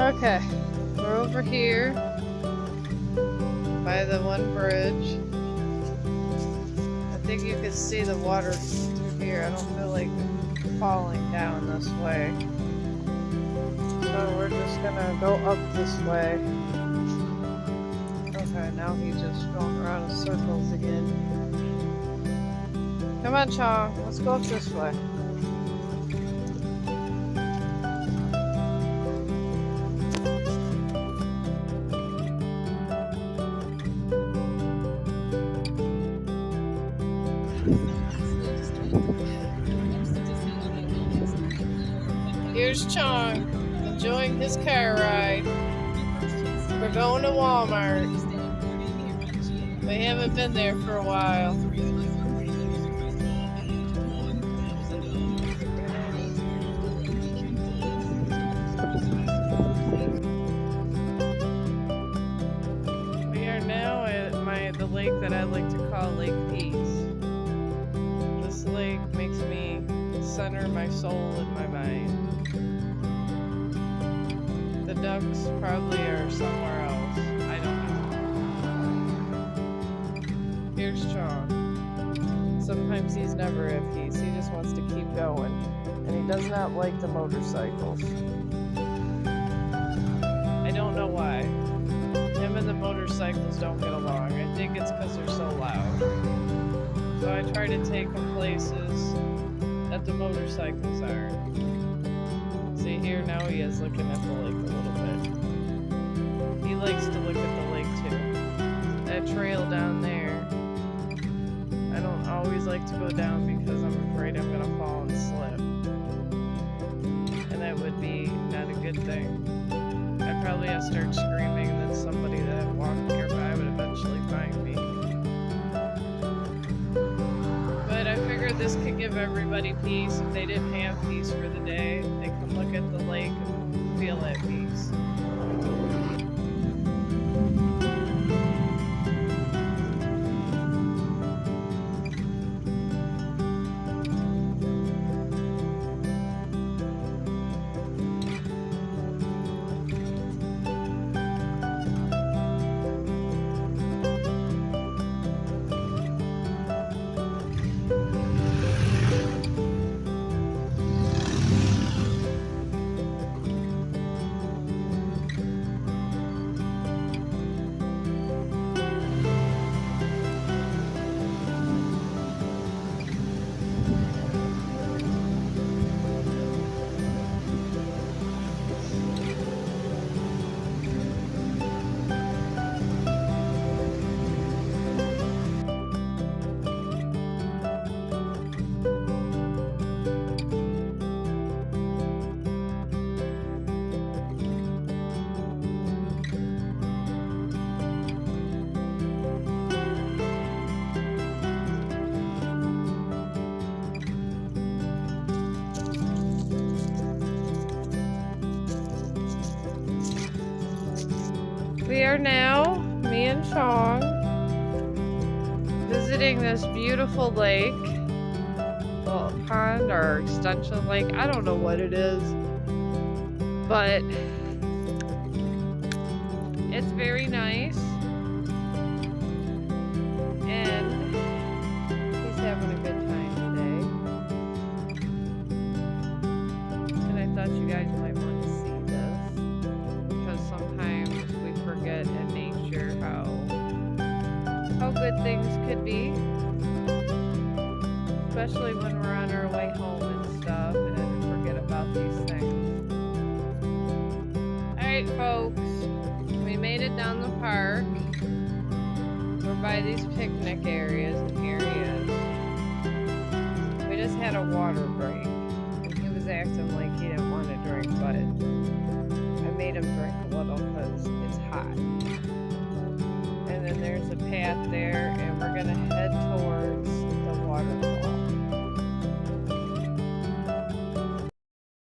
Okay, we're over here by the one bridge. I think you can see the water through here. I don't feel like falling down this way. So we're just gonna go up this way. Okay, now he's just going around in circles again. Come on, Chong, let's go up this way. Here's Chong enjoying his car ride. We're going to Walmart. We haven't been there for a while. We are now at the lake that I like to call Lake Peace. This lake makes me center my soul and my mind. The ducks probably are somewhere else. I don't know. Here's Chong. Sometimes he's never at peace. He just wants to keep going. And he does not like the motorcycles. I don't know why. Him and the motorcycles don't get along. I think it's because they're so loud. So I try to take him places that the motorcycles aren't. See here, now he is looking at the lake a little bit. He likes to look at the lake too. That trail down there, I don't always like to go down because I'm afraid I'm gonna fall and slip. And that would be not a good thing. I'd probably have to start screaming and then somebody that walked nearby would eventually find me. But I figured this could give everybody peace. If they didn't have peace for the day, they can look at the lake and feel at peace. We are now, me and Chong, visiting this beautiful lake, well, pond or extension lake. I don't know what it is, but it's very nice, and he's having a good time today. And I thought you guys might want to see this, because sometimes we forget in nature how good things could be, especially when we're on our way home and stuff and forget about these things. Alright folks, we made it down the park. We're by these picnic areas and here he is. We just had a water break and he was acting like he didn't want to drink, but I made him drink a little because it's hot. And then there's a path there, and we're gonna